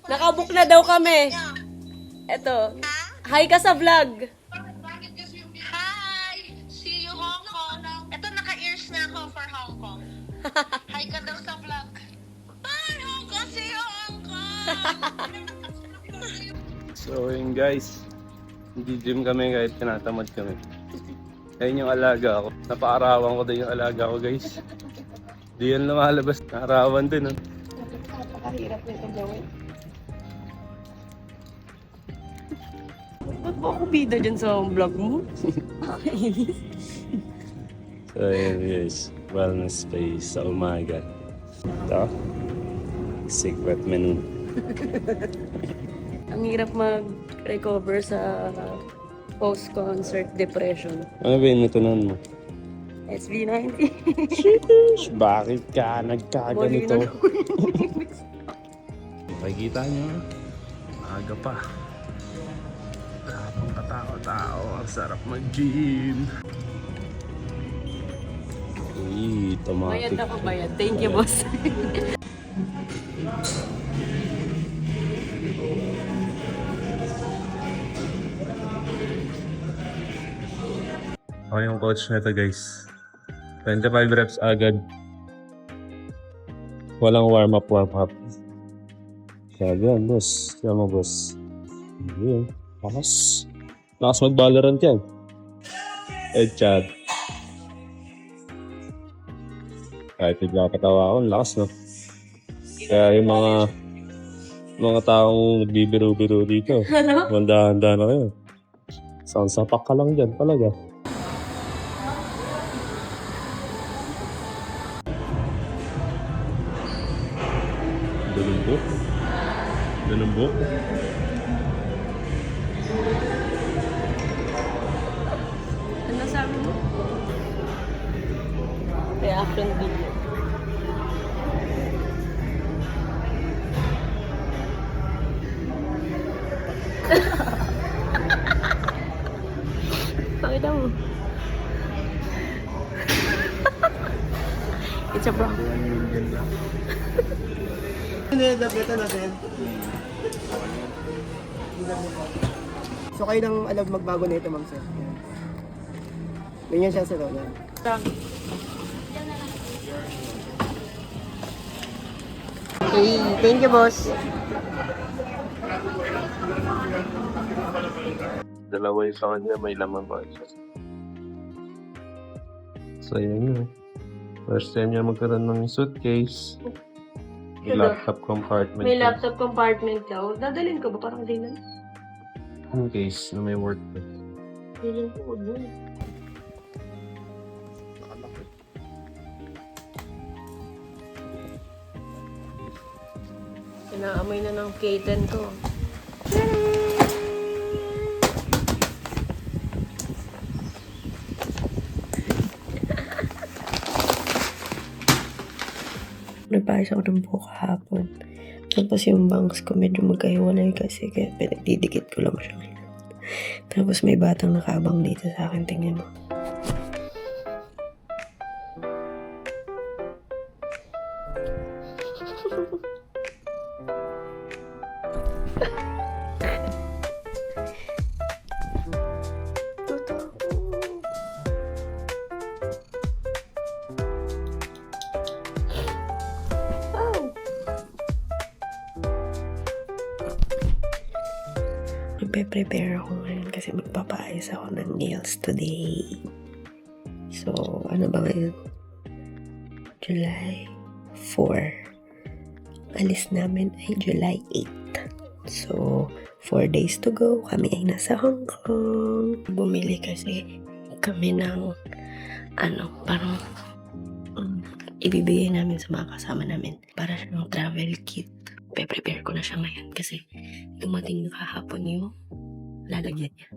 Nakabook na daw kami. Eto. Hi ka sa vlog. Hi! See you Hong Kong. Ito naka-ears na ako for Hong Kong. Hi ka daw sa vlog. Bye Hong Kong! See you Hong Kong! So yun guys, hindi gym kami kahit tinatamad kami. Ayun yung alaga ko. Napaarawan ko din yung alaga ko guys. Di yan lumalabas. Naarawan din. Napakahirap nito gawin. Ba't mo ako bida dyan sa vlog mo? So yun guys, wellness space sa umaga. Ito, secret menu. Ang hirap mag-recover sa post-concert depression. Ano ba yung natunan mo? SB90. Sheesh, bakit ka nagkaganito? Mali na Makikita nyo, maaga pa. Tapang katao-tao, ang sarap mag-gym. Uy, Bayad automatic. ako, bayad. Thank you, boss. Ako yung coach nito guys. 25 reps agad. Walang warm-up. Sabi yan, boss. Kaya mo, boss. Yun. Lakas. Lakas mag-Valorant yan. Headshot. Kahit nagkakatawa ako, lakas no. Kaya yung mga taong nagbibiro-biro dito. Ano? Handa-handa na kayo. Sapak ka lang dyan talaga. Dalumbok. Ano sabi mo? Reaction video. Pakita mo. It's a prank. Dapitan natin. So kayo nang alam magbago na ito, ma'am sir. Yan. Ganyan siya sa loob. Prank. Okay, thank you, boss. Dalawa yung sa kanya, may laman pa siya. So yun yun. First time niya magkaroon ng suitcase. May laptop compartment. May laptop compartment ka. Dadalhin ka ba? Parang di na. In case na may work. Feeling ko, huwag mo. Inaamoy na ng K10 to. Nagpayos ako ng buhok kahapon. Tapos yung bangs ko medyo magkahiwalay kasi kaya pinagdidikit ko lang siya ngayon. Tapos may batang nakaabang dito sa akin. Tingnan mo. Magpe-prepare ako ngayon kasi magpapaayos ako ng nails today. So, ano ba ngayon? July 4. Alis namin ay July 8. So, 4 days to go. Kami ay nasa Hong Kong. Bumili kasi kami ng parang ibibigay namin sa mga kasama namin para siyang travel kit. Pe-prepare ko na siya ngayon kasi dumating na kahapon yung lalagyan niya.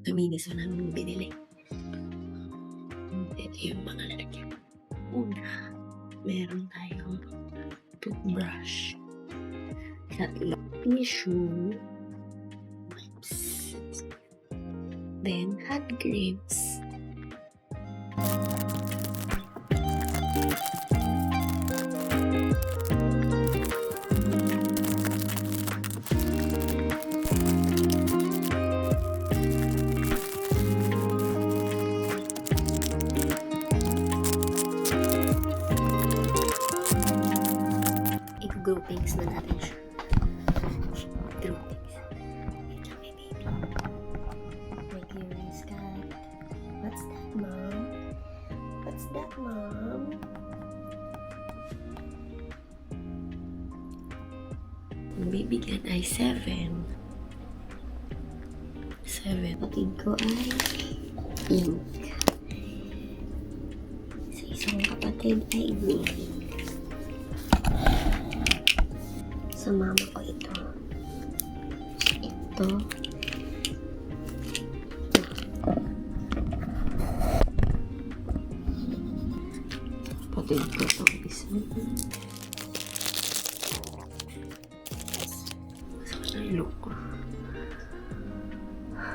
Kaminis na namin binili. Ito yung mga lalagyan. Una, meron tayong toothbrush. Tatlo, tissue. Wipes. Then, hand creams. groupings na natin siya. Groupings. Ito na may baby. My curious cat. What's that, Mom? What's that, Mom? Ang bibigyan ay 7. 7. Kapatid ko ay pink. Sa isang kapatid ay green. Sa mama ko ito. Ito. Kapatid ko ito isa. Look.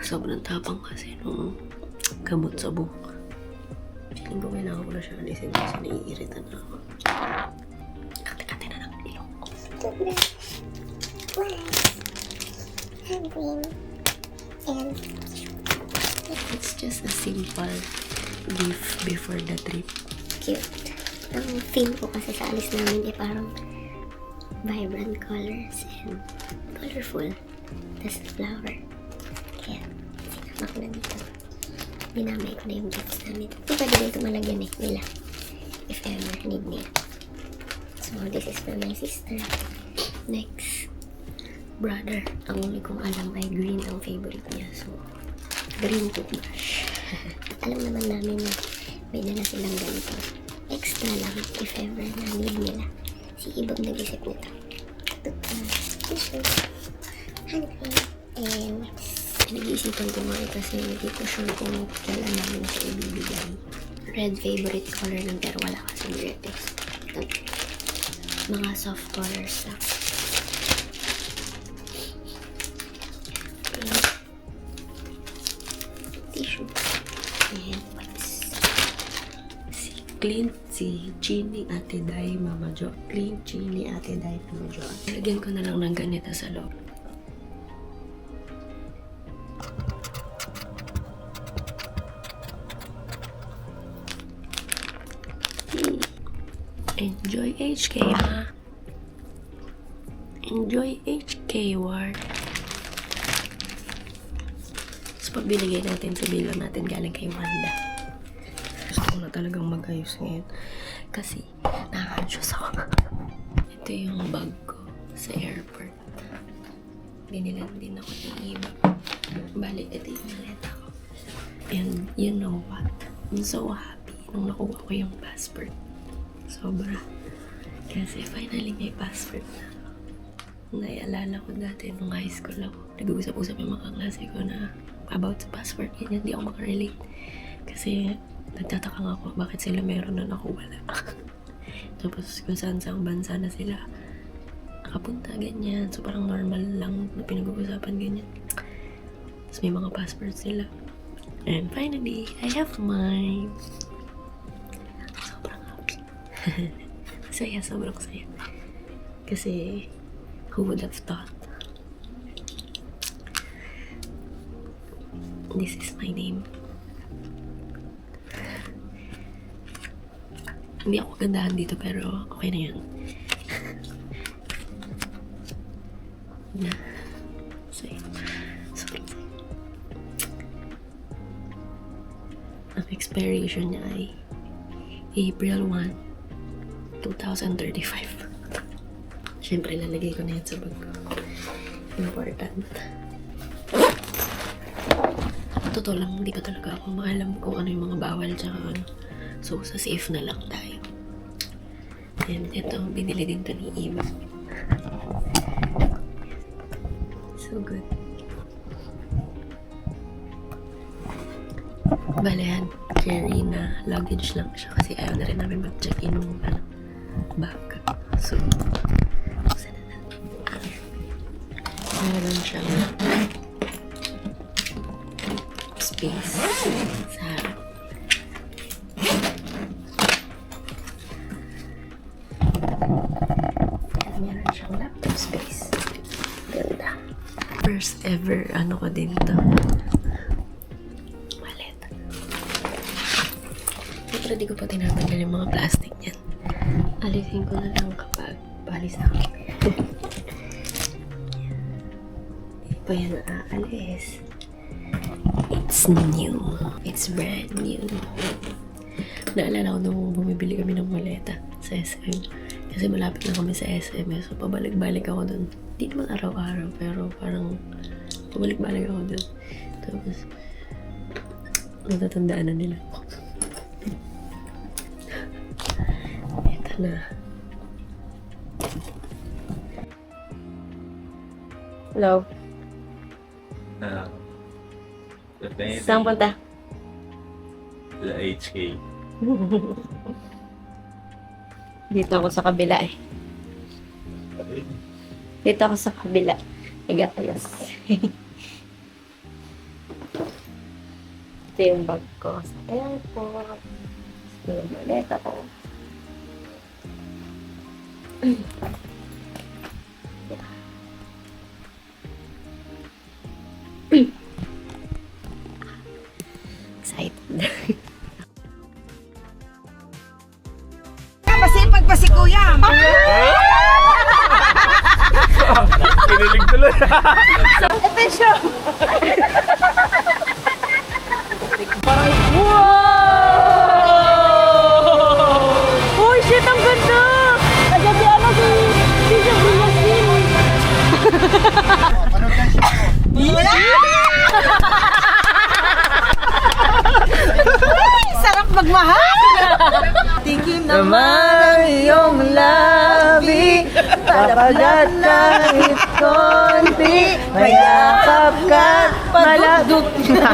Sobrang tapang kasi nung gamot sa buhok. Feeling ko kailangan ko na siya alisin kasi naiirita na ako. Kati-kati na ng ilong ko. It's just a simple gift before the trip. Cute. Ang theme ko kasi sa alis namin ay parang vibrant colors and colorful. Tapos flower. Kaya, sinama ko na dito. Dinamay ko na yung gifts namin. Hindi pwede dito malagyan nila. If ever need nila. So, this is for my sister. Next, brother. Ang uli kong alam ay green ang favorite niya. So, green toothbrush. Alam naman namin na may dala silang ganito. Extra lang if ever na need nila. Si Ibog nag-isip nito. Toothbrush, tissue, hand cream, and nag-iisipan ko nga kasi hindi ko sure kung kailan namin siya ibibigay. Red favorite color ng pero wala kasing red eh. Mga soft colors lang. Okay. Tissue. And Si Chini Ate Day, Mama Jo. Clean Chini Ate Day, Mama Jo. Lagyan ko na lang ng ganito sa loob. Enjoy HK, ha? Enjoy HK, war. So, pag binigay natin sa bilo natin galing kay Wanda. Gusto ko na talagang mag-ayos ngayon. Kasi, nakaka-anxious ako. Ito yung bag ko sa airport. Binilan din ako ng iba. Bali, ito yung maleta ko. And, you know what? I'm so happy nung nakuha ko yung passport. Sobra. Kasi finally may passport na. Naialala ko dati nung high school ako. Nag-uusap-usap yung mga klase ko na about sa passport. Ganyan, hindi ako makarelate. Kasi nagtataka nga ako bakit sila meron na ako wala. Tapos kung saan-saang bansa na sila nakapunta, ganyan. So parang normal lang na pinag-uusapan ganyan. Tapos may mga passport sila. And finally, I have mine. Sobrang happy. Saya, sobrang saya. Kasi, who would have thought? This is my name. Hindi ako gandahan dito pero okay na yun. Na. Say. Sobrang say. Ang expiration niya ay April 1, 2035. Siyempre, lalagay ko na yan sa bag ko. Important. Totoo lang, hindi pa talaga ako maalam kung ano yung mga bawal tsaka ano. So, sa safe na lang tayo. And ito, binili din to ni Eva. So good. Balehan, carry na luggage lang siya kasi ayaw na rin namin mag-check-in ng bag. So, buksan na natin. Meron siyang space sa harap. Meron siyang laptop space. Ganda. First ever, ano ko din to. Wallet. Pero di ko pa tinatanggal yung mga plastic niyan. Alisin ko na lang kapag Balis na ako. Hindi pa yan aalis. It's new. It's brand new. Naalala ko nung bumibili kami ng maleta sa SM. Kasi malapit na kami sa SM. So, pabalik-balik ako dun. Hindi naman araw-araw, pero parang pabalik-balik ako dun. Tapos, natatandaan na nila. Ito na. Hello? Saan punta? The HK. Dito ako sa kabila eh. Dito ako sa kabila. Nag-ayos. Ito yung bag ko sa airport. Ito yung maleta ko. Excited. Masipag pa si Kuya. Kinilig tuloy. Attention! Wow! Uy, shit! Ang ganda! Kagabi ano si Tita Brillasmin. Sarap magmahal! Tingin naman iyong labi, papagat kahit konti, mayakap ka, malagok na.